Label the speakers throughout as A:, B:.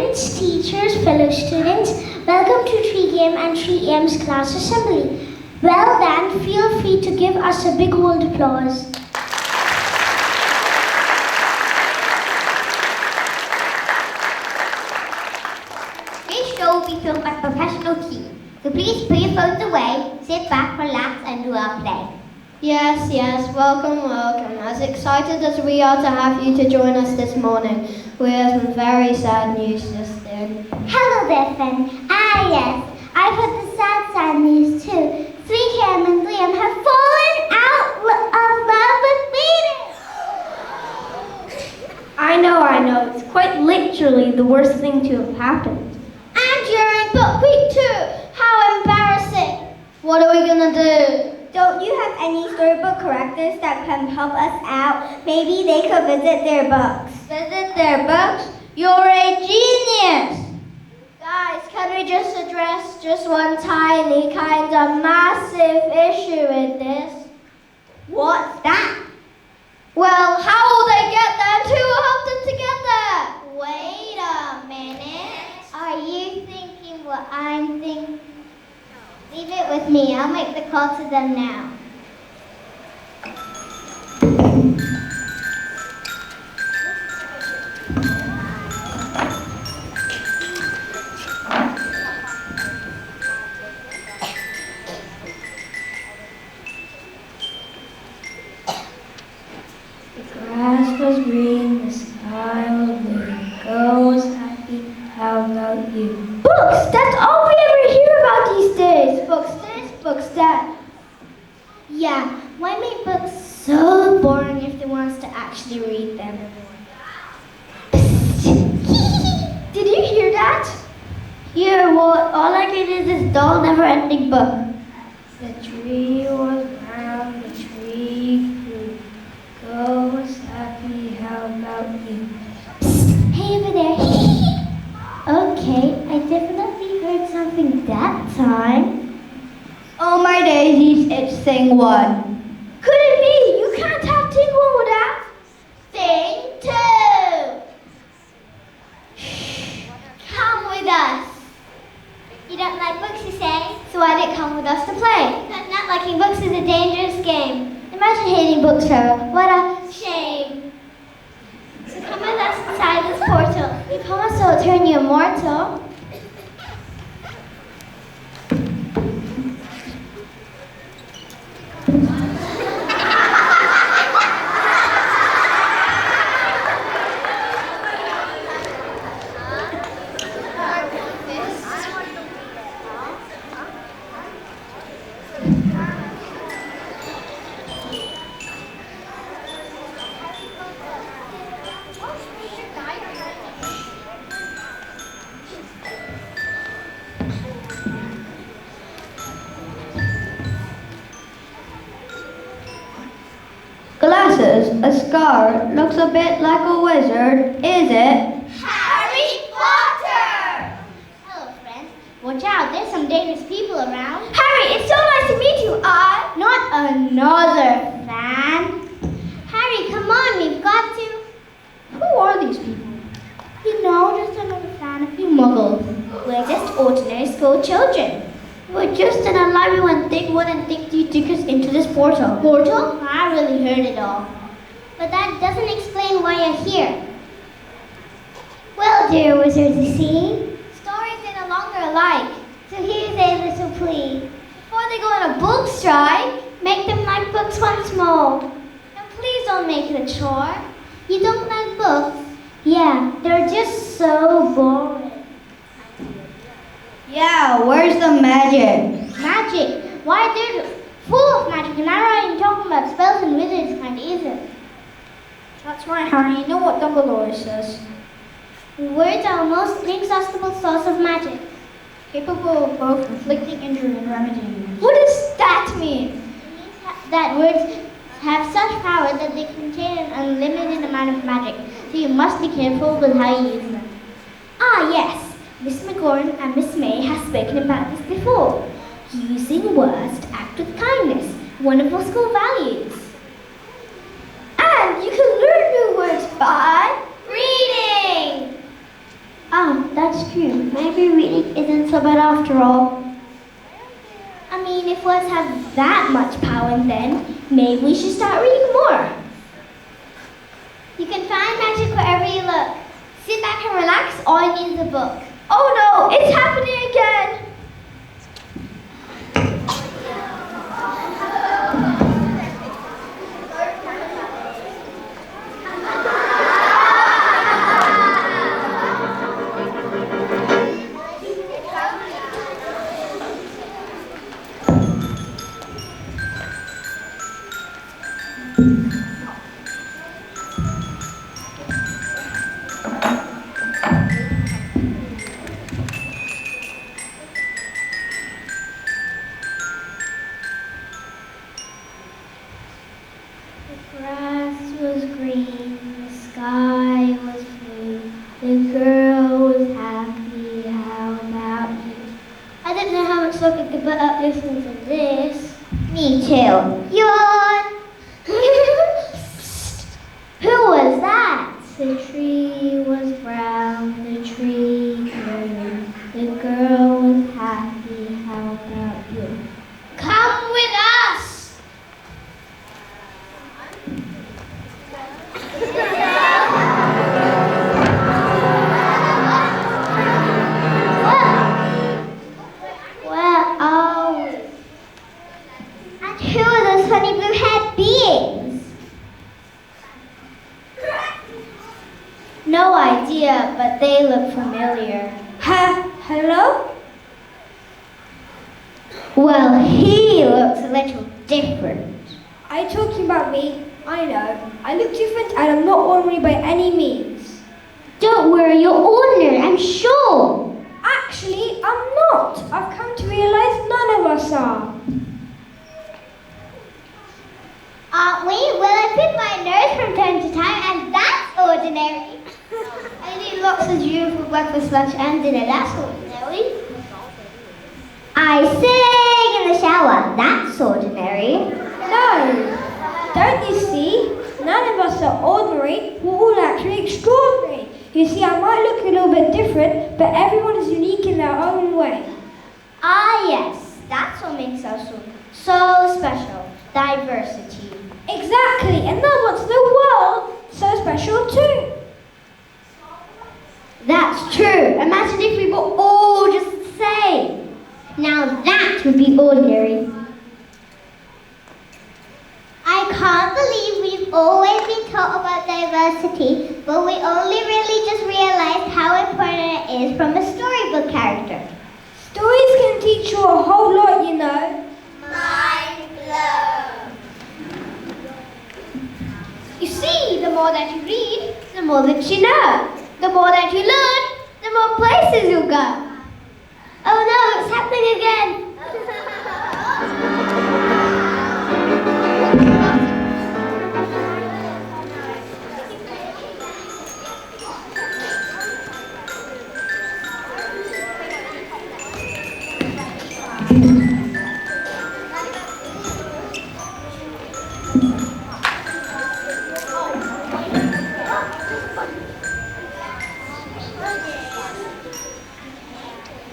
A: Parents, teachers, fellow students, welcome to 3am and 3am's class assembly. Well done, feel free to give us a big old applause.
B: This show will be filmed by a professional team. So please put your phones away, sit back, relax, and do our play.
C: Yes, welcome. As excited as we are to have you to join us this morning, we have some very sad news just in.
A: Hello there, friend. Yes, I've heard the sad news too. 3am and Liam have fallen out of love with me.
C: I know. It's quite literally the worst thing to have happened.
B: And you're in book week 2. How embarrassing.
C: What are we gonna do?
B: Don't you have any storybook correctors that can help us out? Maybe they could visit their books.
C: Visit their books? You're a genius! Guys, can we just address just one tiny kind of massive issue with this?
B: What's that?
C: Well, how will they get them to help them together?
B: Wait a minute. Are you thinking what I'm thinking? Leave it with me. I'll make the call to them now.
C: The grass was green, the sky was blue. Go was happy, how about you? Books! That's all we ever hear about these days! Books this, books that.
A: Yeah, why make books so boring if they want us to actually read them?
C: Did you hear that? Hear what? All I get is this dull, never-ending book. The tree was round, the tree grew. Go was happy, how about you?
A: Hey over there. Okay, I definitely heard something that time.
C: Oh my daisies, it's thing 1. Could it be? You can't have thing 1 without
B: Thing 2. Come with us. You don't like books, you say?
C: So why did it come with us to play?
B: Not liking books is a dangerous game.
C: Imagine hating books, Trevor. What a
B: Shame. So come with us inside this portal.
C: You promise it'll turn you immortal. Glasses, a scar, looks a bit like a wizard, is it?
B: Harry Potter! Hello, friends. Watch out, there's some dangerous people around.
C: Harry, it's so nice to meet you.
B: Not another fan. Harry, come on, we've got to.
C: Who are these people?
B: You know, just another fan, a few muggles. We're just ordinary school children.
C: We're just in a library when Thing 1 and Thing 2 took us into this portal.
B: Portal? I really heard it all. But that doesn't explain why you're here.
A: Well, dear wizards, you see?
B: Stories are no longer alike.
A: So here's a little plea.
B: Before they go on a book strike, make them like books once more. And please don't make it a chore. You don't like books?
A: Yeah, they're just so boring.
C: Yeah, where's the magic?
B: Magic? Why, they're full of magic, and I'm not even talking about spells and wizards kind either.
C: That's right, Harry. You know what Dumbledore says.
B: Words are a most inexhaustible source of magic.
C: Capable of both inflicting injury and remedying.
B: What does that mean? It means that words have such power that they contain an unlimited amount of magic, so you must be careful with how you use them. Ah, yes. Miss McGorn and Miss May have spoken about this before. Using words to act with kindness, one of our school values. And you can learn new words by reading.
A: Ah, that's
C: maybe reading isn't so bad after all.
B: I mean, if words have that much power, then maybe we should start reading more. You can find magic wherever you look. Sit back and relax, all you need is a book.
C: Oh no, it's happening again!
B: The grass was green, the sky was blue, the girl was happy, how about you? I don't know how much longer I could put up listening to this. Me too. Yawn! Who was that? The tree was brown, the tree grew, the girl was happy, how about you? Come with us! Where are we? And who are those funny blue-haired beings? No idea, but they look familiar.
C: Hello?
B: Well, he looks a little different.
C: Are you talking about me? I know. I look different and I'm not ordinary by any means.
B: Don't worry, you're ordinary, I'm sure.
C: Actually, I'm not. I've come to realize none of us are.
B: Aren't we? Well, I pick my nose from time to time, and that's ordinary. I eat lots of you for breakfast, lunch, and dinner. That's ordinary. I sing in the shower. That's ordinary.
C: No. Don't you see? None of us are ordinary. We're all actually extraordinary. You see, I might look a little bit different, but everyone is unique in their own way.
B: Ah, yes. That's what makes us so special. Diversity.
C: Exactly, and that's what's the world so special too.
B: That's true. Imagine if we were all just the same. Now that would be ordinary. I can't believe we've always been taught about diversity, but we only really just realized how important it is from a storybook character.
C: Stories can teach you a whole lot, you know.
B: Mind blown. You see, the more that you read, the more that you know. The more that you learn, the more places you go. Oh no, it's happening again.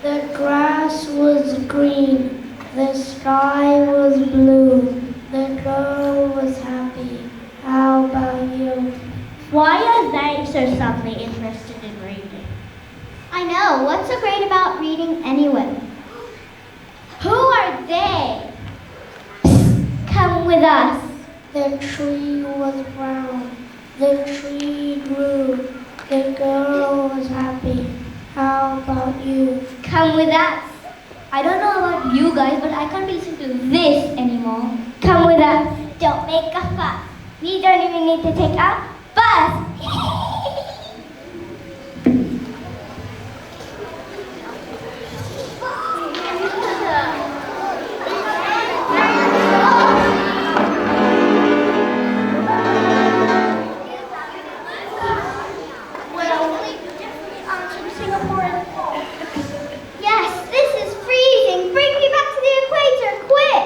A: The grass was green, the sky was blue, the girl was happy. How about you?
B: Why are they so suddenly interested in reading? I know. What's so great about reading anyway? Who are they? Psst, come with us.
A: The tree was brown, the tree grew, the girl was happy. How about you?
B: Come with us. I don't know about you guys, but I can't listen to this anymore. Come with us. Don't make a fuss. We don't even need to take our bus. Yes, this is freezing. Bring me back to the equator, quick!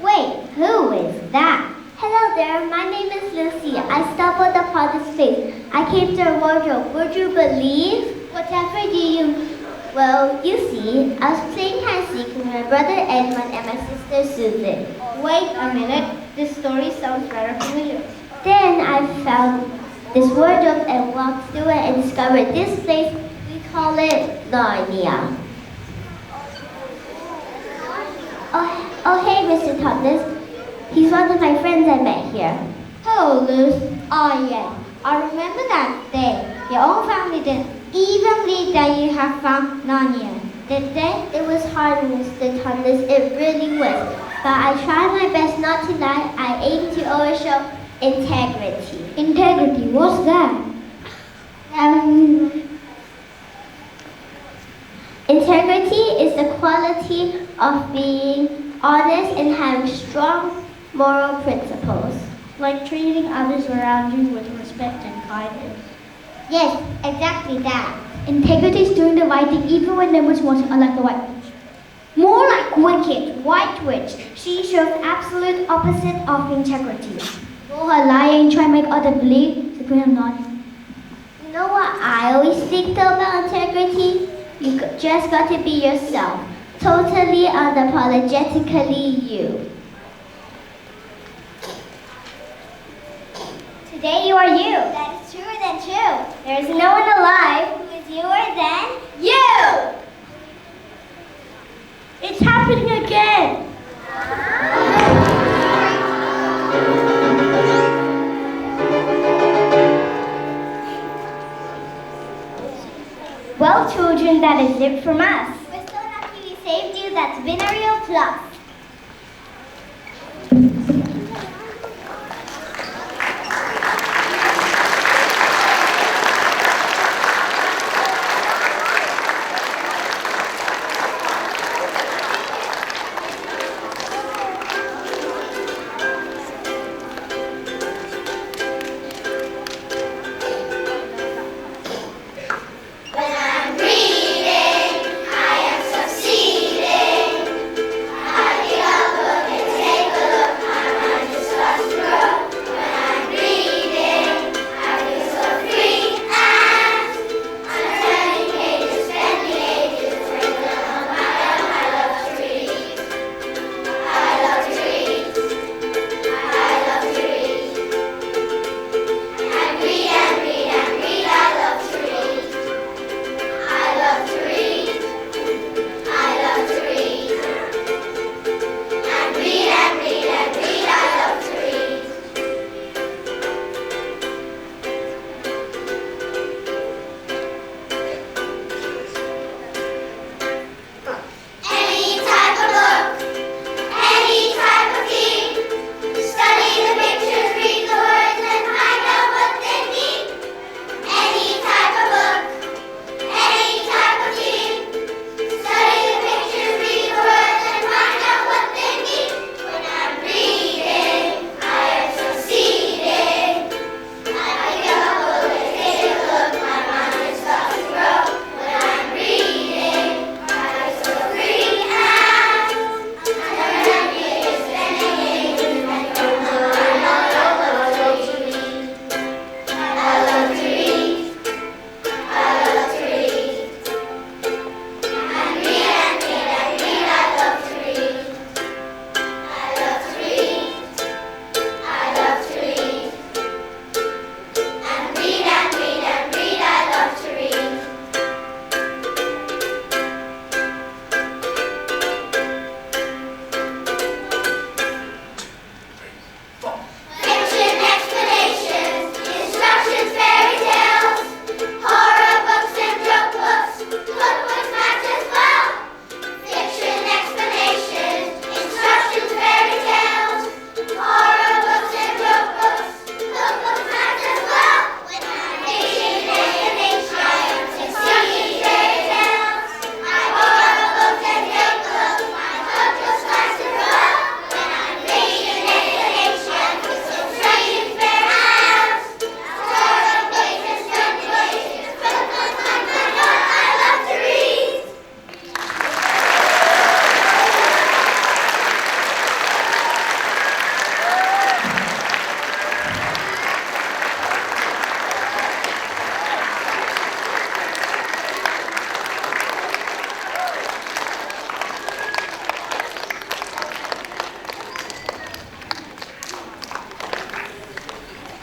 B: Wait, who is that? Hello there, my name is Lucia. I stumbled upon this place. I came to a wardrobe. Would you believe? Whatever do you... Well, you see, I was playing hide and seek with my brother Edmund and my sister Susan. Wait a minute. This story sounds rather familiar. Then I found this wardrobe and walked through it and discovered this place. We call it Narnia. Oh, hey, Mr. Thomas. He's one of my friends I met here. Hello, Luz. Oh, yeah. I remember that day. Your own family didn't even believe that you have found Narnia. Did they? It was hard, Mr. Thomas. It really was. But I tried my best not to lie. I aim to always show integrity. Integrity? What's that? Integrity is the quality of being honest and having strong moral principles.
A: Like treating others around you with respect and kindness.
B: Yes, exactly that.
C: Integrity is doing the right thing even when no one's watching, unlike the white witch.
A: More like wicked, white witch. She shows absolute opposite of integrity.
C: Go her lying, try to make others believe the queen of Narnia.
B: You know what I always think though about integrity? You just got to be yourself. Totally unapologetically you. Today you are you. That is truer than true. There is no one alive who is newer than you.
A: It's happening again. Well, children, that is it from us.
B: We're so lucky we saved you. That's been a real plus.
D: When I'm reading, I am succeeding.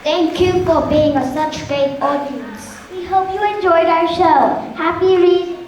C: Thank you for being such great audience. We hope you enjoyed our show. Happy reading.